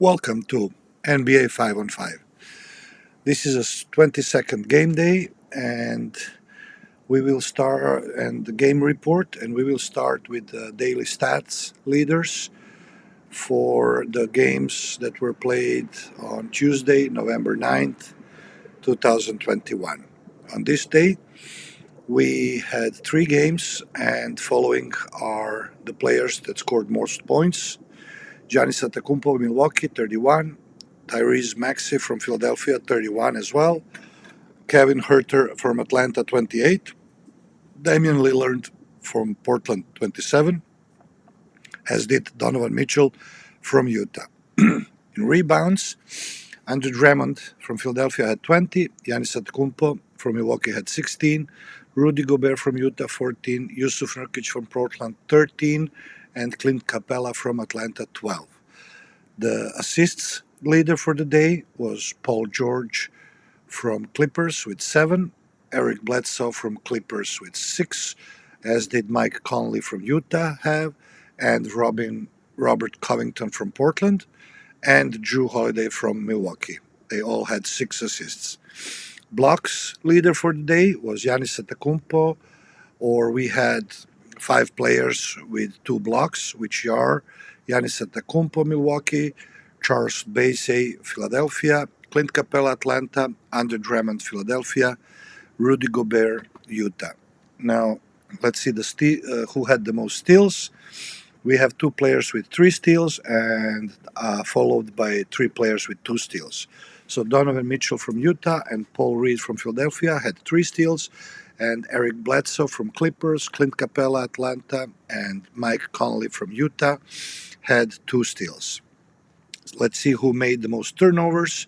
Welcome to NBA 5 on 5. This is a 22nd game day, and we will start and the game report, and we will start with the daily stats leaders for the games that were played on Tuesday, November 9th, 2021. On this day, we had three games, and following are the players that scored most points. Giannis Antetokounmpo, Milwaukee, 31. Tyrese Maxey from Philadelphia, 31 as well. Kevin Huerter from Atlanta, 28. Damian Lillard from Portland, 27. As did Donovan Mitchell from Utah. In rebounds, Andrew Drummond from Philadelphia had 20. Giannis Antetokounmpo from Milwaukee had 16. Rudy Gobert from Utah, 14. Yusuf Nurkic from Portland, 13. And Clint Capella from Atlanta, 12. The assists leader for the day was Paul George from Clippers with 7, Eric Bledsoe from Clippers with 6, as did Mike Conley from Utah and Robert Covington from Portland, and Drew Holiday from Milwaukee. They all had 6 assists. Blocks leader for the day was Giannis Antetokounmpo, or we had 5 players with 2 blocks, which are Giannis Antetokounmpo, Milwaukee, Charles Bassey, Philadelphia, Clint Capella, Atlanta, Andrew Drummond, Philadelphia, Rudy Gobert, Utah. Now, let's see who had the most steals. We have 2 players with 3 steals and followed by 3 players with 2 steals. So Donovan Mitchell from Utah and Paul Reed from Philadelphia had 3 steals, and Eric Bledsoe from Clippers, Clint Capella, Atlanta, and Mike Conley from Utah had 2 steals. Let's see who made the most turnovers.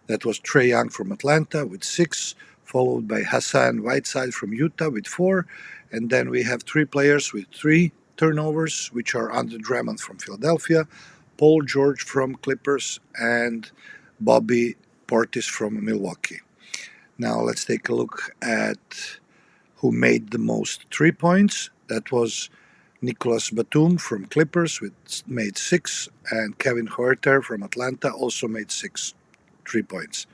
That was Trae Young from Atlanta with 6, followed by Hassan Whiteside from Utah with 4, and then we have 3 players with 3 turnovers, which are Andrew Drummond from Philadelphia, Paul George from Clippers, and Bobby Portis from Milwaukee. Now let's take a look at who made the most 3 points. That was Nicolas Batum from Clippers made 6, and Kevin Huerter from Atlanta also made 6 3-points.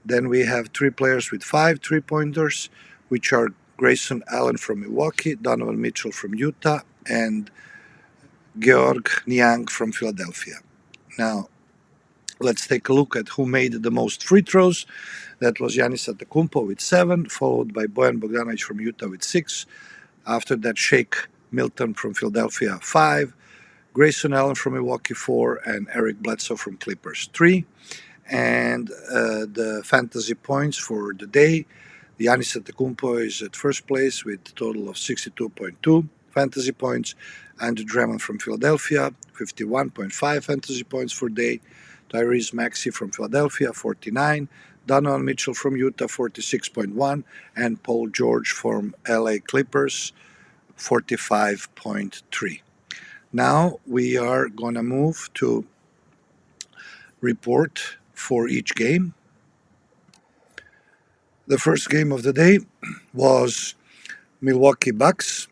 Then we have 3 players with 5 3-pointers, which are Grayson Allen from Milwaukee, Donovan Mitchell from Utah, and Georg Niang from Philadelphia. Now, let's take a look at who made the most free throws. That was Giannis Antetokounmpo with 7, followed by Bojan Bogdanovic from Utah with 6. After that, Shake Milton from Philadelphia, 5. Grayson Allen from Milwaukee, 4. And Eric Bledsoe from Clippers, 3. And the fantasy points for the day, Giannis Antetokounmpo is at first place with a total of 62.2 fantasy points. Andrew Drummond from Philadelphia, 51.5 fantasy points for day. Tyrese Maxey from Philadelphia, 49. Donovan Mitchell from Utah, 46.1. And Paul George from LA Clippers, 45.3. Now we are going to move to report for each game. The first game of the day was Milwaukee Bucks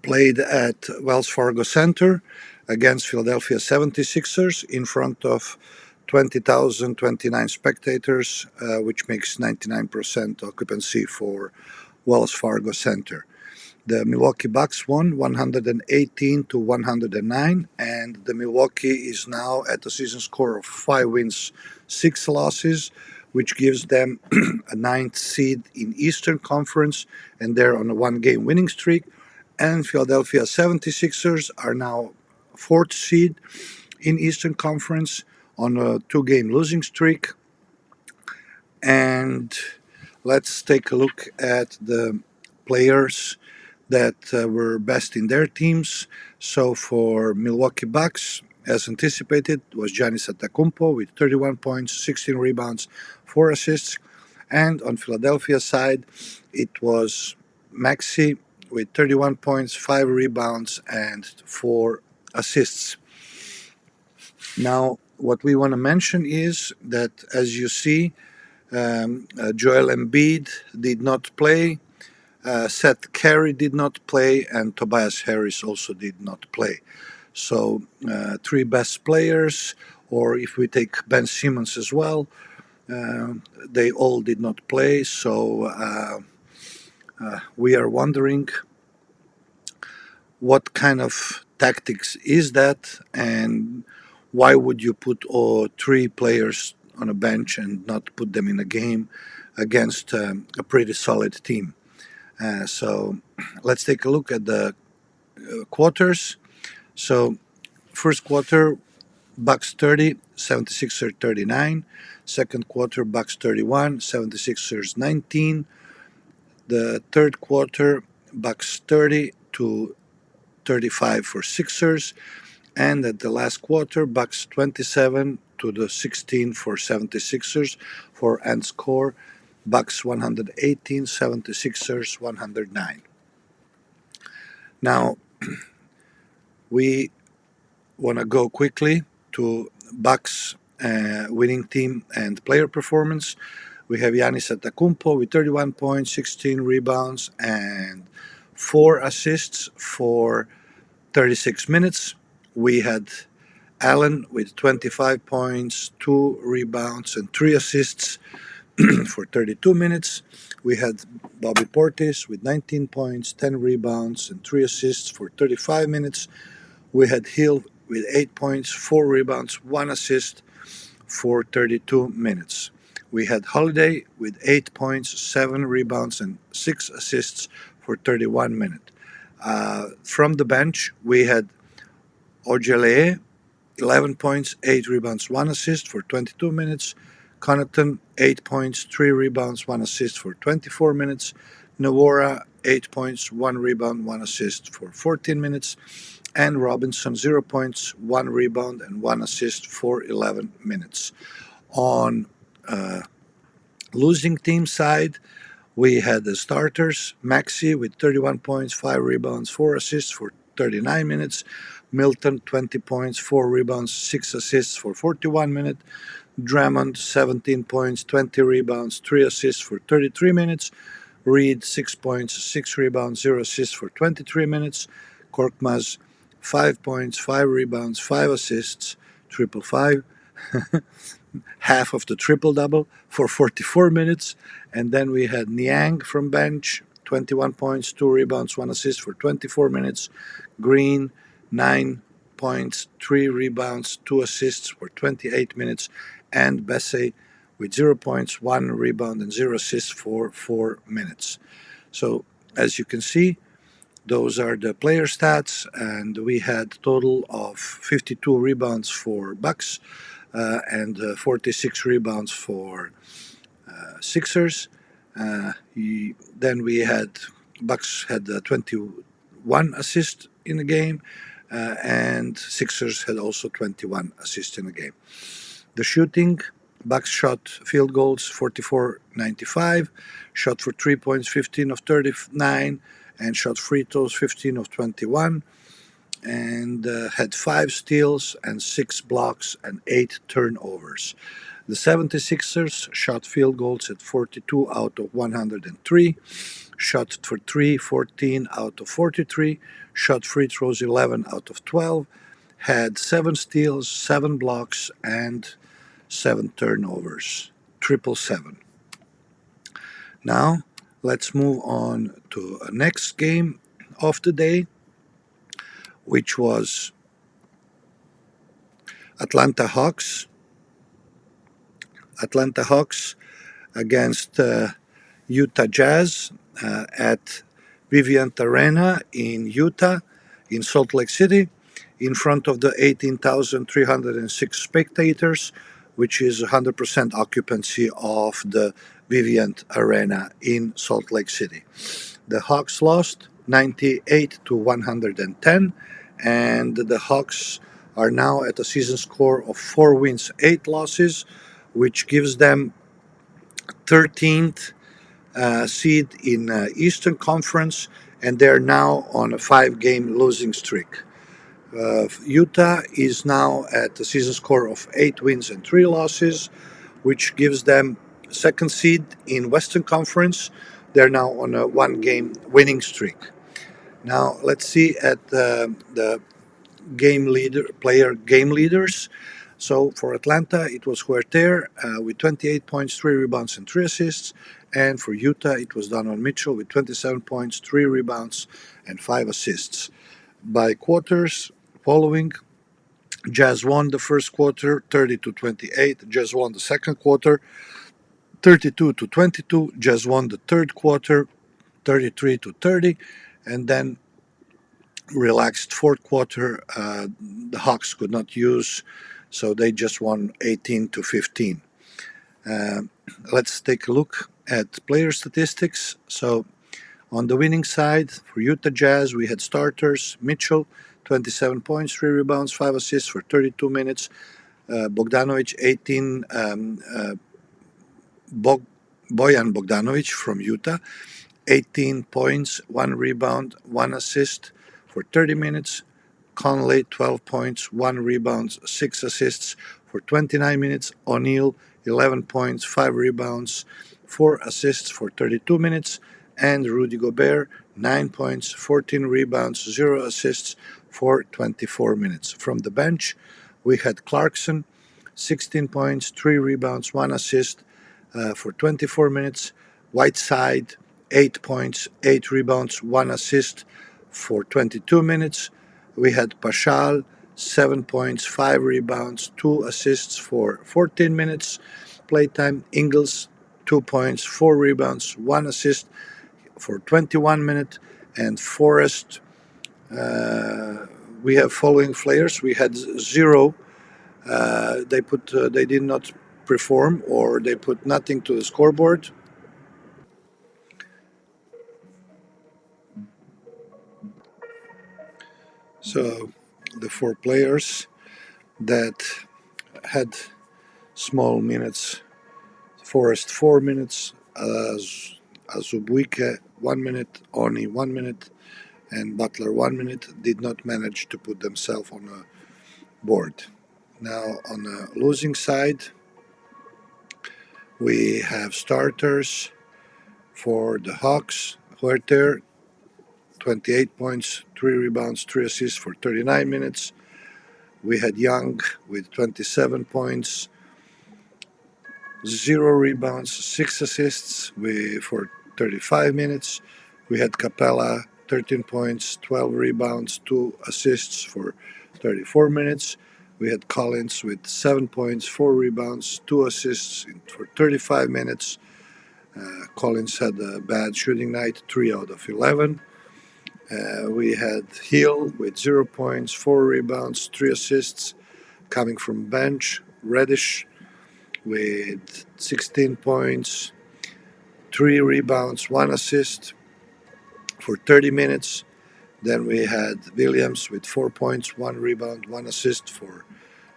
played at Wells Fargo Center against Philadelphia 76ers in front of 20,029 spectators, which makes 99% occupancy for Wells Fargo Center. The Milwaukee Bucks won 118-109, and the Milwaukee is now at a season score of 5 wins, 6 losses, which gives them a 9th seed in Eastern Conference, and they're on a 1-game winning streak. And Philadelphia 76ers are now 4th seed in Eastern Conference on a 2-game losing streak. And let's take a look at the players that were best in their teams. So for Milwaukee Bucks, as anticipated, was Giannis Antetokounmpo with 31 points, 16 rebounds, 4 assists. And on Philadelphia side, it was Maxey with 31 points, 5 rebounds, and 4 assists. Now, what we want to mention is that, as you see, Joel Embiid did not play. Seth Curry did not play, and Tobias Harris also did not play. So 3 best players, or if we take Ben Simmons as well, they all did not play. So we are wondering what kind of tactics is that, and why would you put three players on a bench and not put them in a game against a pretty solid team? So let's take a look at the quarters. So first quarter, Bucks 30, 76ers 39. Second quarter, Bucks 31, 76ers 19. The third quarter, Bucks 30 to 35 for Sixers. And at the last quarter, Bucks 27 to the 16 for 76ers for end score. Bucks 118, 76ers 109. Now, we want to go quickly to Bucks winning team and player performance. We have Giannis Antetokounmpo with 31 points, 16 rebounds, and 4 assists for 36 minutes. We had Allen with 25 points, 2 rebounds, and 3 assists for 32 minutes. We had Bobby Portis with 19 points, 10 rebounds, and 3 assists for 35 minutes. We had Hill with 8 points, 4 rebounds, 1 assist for 32 minutes. We had Holiday with 8 points, 7 rebounds, and 6 assists for 31 minutes. From the bench, we had Ojeleye, 11 points, 8 rebounds, 1 assist for 22 minutes. Connaughton, 8 points, 3 rebounds, 1 assist for 24 minutes. Nawara, 8 points, 1 rebound, 1 assist for 14 minutes. And Robinson, 0 points, 1 rebound, and 1 assist for 11 minutes. On losing team side, we had the starters, Maxey with 31 points, 5 rebounds, 4 assists for 39 minutes. Milton, 20 points, 4 rebounds, 6 assists for 41 minutes. Drummond, 17 points, 20 rebounds, 3 assists for 33 minutes. Reed, 6 points, 6 rebounds, 0 assists for 23 minutes. Korkmaz, 5 points, 5 rebounds, 5 assists, triple five, half of the triple double for 44 minutes. And then we had Niang from bench, 21 points, 2 rebounds, 1 assist for 24 minutes. Green, 9 points, 3 rebounds, 2 assists for 28 minutes. And Bessay with 0 points, 1 rebound, and 0 assists for 4 minutes. So, as you can see, those are the player stats, and we had a total of 52 rebounds for Bucks and 46 rebounds for Sixers. Then we had Bucks had 21 assists in the game, and Sixers had also 21 assists in the game. The shooting, Bucks shot field goals 44-95, shot for 3 points 15 of 39, and shot free throws 15 of 21, and had 5 steals and 6 blocks and 8 turnovers. The 76ers shot field goals at 42 out of 103, shot for 3, 14 out of 43, shot free throws 11 out of 12, had 7 steals, 7 blocks, and 7 turnovers, 777. Now, let's move on to the next game of the day, which was Atlanta Hawks against Utah Jazz at Vivint Arena in Utah, in Salt Lake City, in front of the 18,306 spectators, which is 100% occupancy of the Vivint Arena in Salt Lake City. The Hawks lost 98 to 110, and the Hawks are now at a season score of 4 wins, 8 losses, which gives them 13th seed in Eastern Conference, and they're now on a 5-game losing streak. Utah is now at a season score of 8 wins and 3 losses, which gives them second seed in Western Conference. They're now on a 1-game winning streak. Now let's see at the game leaders. So for Atlanta, it was Huerter with 28 points, 3 rebounds, and 3 assists. And for Utah, it was Donovan Mitchell with 27 points, 3 rebounds, and 5 assists. By quarters, following, Jazz won the first quarter 30-28. Jazz won the second quarter 32-22. Jazz won the third quarter 33-30. And then relaxed fourth quarter, the Hawks could not use, so they just won 18-15. Uh, let's take a look at player statistics. So on the winning side, for Utah Jazz, we had starters Mitchell, 27 points, 3 rebounds, 5 assists for 32 minutes. Bogdanovic, 18. Bojan Bogdanovic from Utah, 18 points, 1 rebound, 1 assist for 30 minutes. Conley, 12 points, 1 rebound, 6 assists for 29 minutes. O'Neal, 11 points, 5 rebounds, 4 assists for 32 minutes. And Rudy Gobert, 9 points, 14 rebounds, 0 assists for 24 minutes. From the bench, we had Clarkson, 16 points, 3 rebounds, 1 assist for 24 minutes. Whiteside, 8 points, 8 rebounds, 1 assist for 22 minutes. We had Pashal, 7 points, 5 rebounds, 2 assists for 14 minutes. Playtime, Ingles, 2 points, 4 rebounds, 1 assist for 21 minutes. And Forrest, we have following players. We had 0. They did not perform, or they put nothing to the scoreboard. So the 4 players that had small minutes: Forrest 4 minutes, Azubuike 1 minute, Oni 1 minute, and Butler 1 minute, did not manage to put themselves on a board. Now on the losing side, we have starters for the Hawks: Huerter, 28 points, 3 rebounds, 3 assists for 39 minutes. We had Young with 27 points, 0 rebounds, 6 assists for 35 minutes. We had Capella, 13 points, 12 rebounds, 2 assists for 34 minutes. We had Collins with 7 points, 4 rebounds, 2 assists for 35 minutes. Collins had a bad shooting night, 3 out of 11. We had Hill with 0 points, 4 rebounds, 3 assists coming from bench. Reddish with 16 points, 3 rebounds, 1 assist for 30 minutes. Then we had Williams with 4 points, 1 rebound, 1 assist for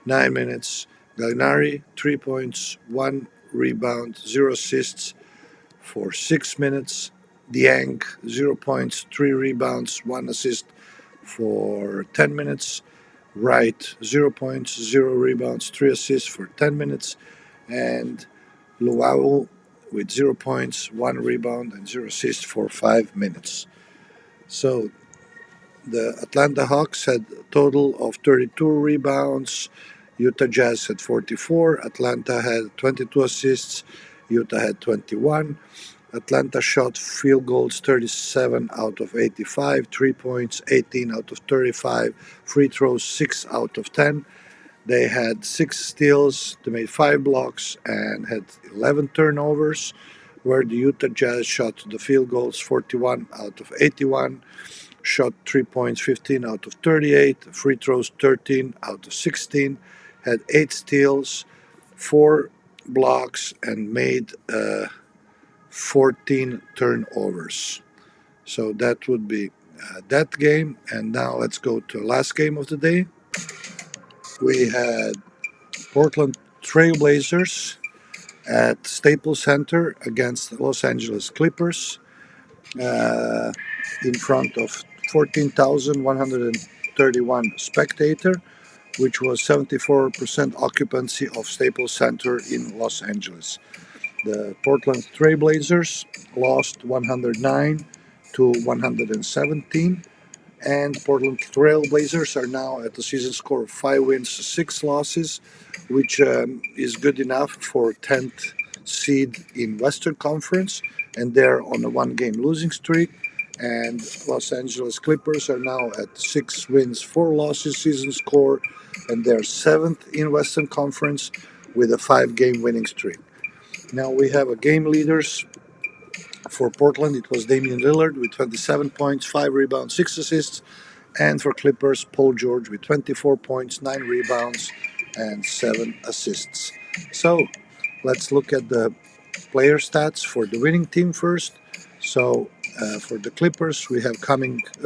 9 minutes. Gallinari, 3 points, 1 rebound, 0 assists for 6 minutes. Dieng, 0 points, 3 rebounds, 1 assist for 10 minutes. Wright, 0 points, 0 rebounds, 3 assists for 10 minutes. And Luau with 0 points, 1 rebound, and 0 assists for 5 minutes. So the Atlanta Hawks had a total of 32 rebounds. Utah Jazz had 44. Atlanta had 22 assists. Utah had 21. Atlanta shot field goals 37 out of 85, 3 points 18 out of 35, free throws 6 out of 10. They had 6 steals, they made 5 blocks, and had 11 turnovers, where the Utah Jazz shot the field goals 41 out of 81, shot 3 points 15 out of 38, free throws 13 out of 16, had 8 steals, 4 blocks, and made 14 turnovers. So that would be that game. And now let's go to the last game of the day. We had Portland Trailblazers at Staples Center against the Los Angeles Clippers uh, in front of 14,131 spectators, which was 74% occupancy of Staples Center in Los Angeles. The Portland Trailblazers lost 109-117, And Portland Trail Blazers are now at a season score of 5 wins, 6 losses, which is good enough for 10th seed in Western Conference, and they're on a 1 game losing streak. And Los Angeles Clippers are now at 6 wins, 4 losses season score, and they're 7th in Western Conference with a 5 game winning streak. Now we have a game leaders for Portland. It was Damian Lillard with 27 points, 5 rebounds, 6 assists. And for Clippers, Paul George with 24 points, 9 rebounds, and 7 assists. So let's look at the player stats for the winning team first. So for the Clippers, we have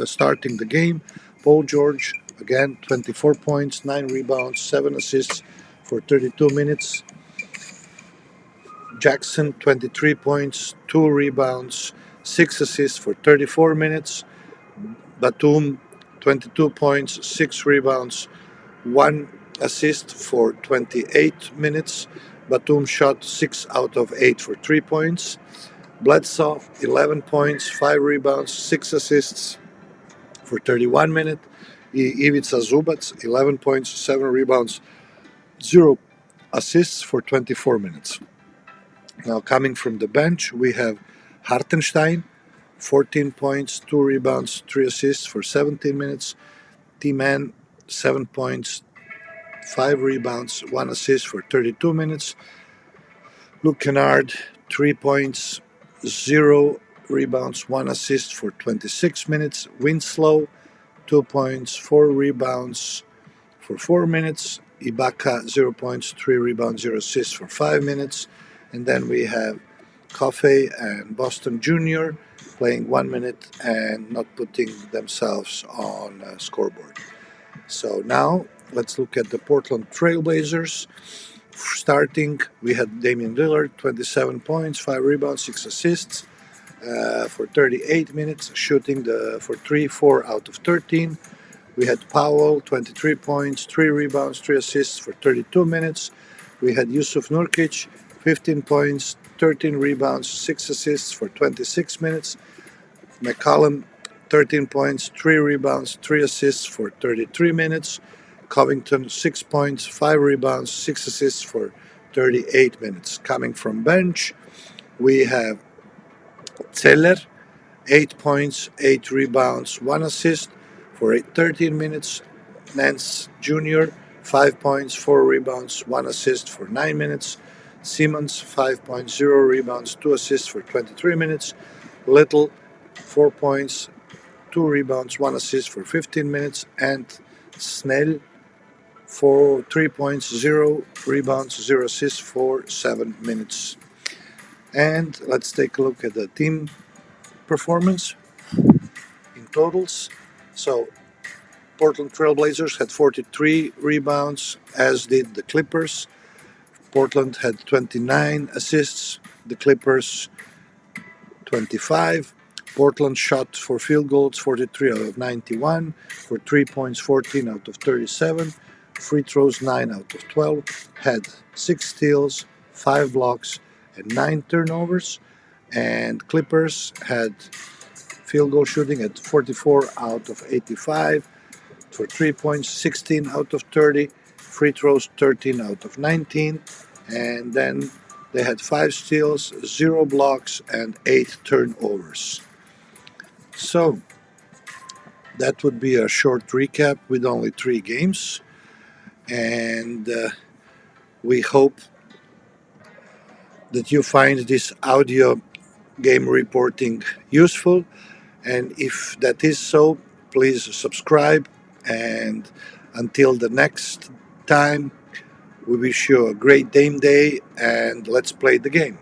starting the game, Paul George, again, 24 points, 9 rebounds, 7 assists for 32 minutes. Jackson, 23 points, 2 rebounds, 6 assists for 34 minutes. Batum, 22 points, 6 rebounds, 1 assist for 28 minutes. Batum shot 6 out of 8 for 3 points. Bledsoe, 11 points, 5 rebounds, 6 assists for 31 minutes. Ivica Zubac, 11 points, 7 rebounds, 0 assists for 24 minutes. Now, coming from the bench, we have Hartenstein, 14 points, 2 rebounds, 3 assists for 17 minutes. T-Man, 7 points, 5 rebounds, 1 assist for 32 minutes. Luke Kennard, 3 points, 0 rebounds, 1 assist for 26 minutes. Winslow, 2 points, 4 rebounds for 4 minutes. Ibaka, 0 points, 3 rebounds, 0 assists for 5 minutes. And then we have Coffey and Boston Jr. playing 1 minute and not putting themselves on a scoreboard. So now let's look at the Portland Trailblazers. Starting, we had Damian Lillard, 27 points, 5 rebounds, 6 assists for 38 minutes, shooting for 4 out of 13. We had Powell, 23 points, 3 rebounds, 3 assists for 32 minutes. We had Yusuf Nurkic, 15 points, 13 rebounds, 6 assists for 26 minutes. McCollum, 13 points, 3 rebounds, 3 assists for 33 minutes. Covington, 6 points, 5 rebounds, 6 assists for 38 minutes. Coming from bench, we have Zeller, 8 points, 8 rebounds, 1 assist for 13 minutes. Nance Jr., 5 points, 4 rebounds, 1 assist for 9 minutes. Simmons, 5 points, 0 rebounds, 2 assists for 23 minutes. Little, 4 points, 2 rebounds, 1 assist for 15 minutes. And Snell, 3 points, 0 rebounds, 0 assists for 7 minutes. And let's take a look at the team performance in totals. So Portland Trailblazers had 43 rebounds, as did the Clippers. Portland had 29 assists, the Clippers 25. Portland shot for field goals 43 out of 91, for 3 points 14 out of 37, free throws 9 out of 12, had 6 steals, 5 blocks, and 9 turnovers. And Clippers had field goal shooting at 44 out of 85, for 3 points 16 out of 30, free throws 13 out of 19, and then they had 5 steals, 0 blocks, and 8 turnovers. So that would be a short recap with only 3 games, and we hope that you find this audio game reporting useful, and if that is so, please subscribe, and until the next time, we wish you a great game day, and let's play the game.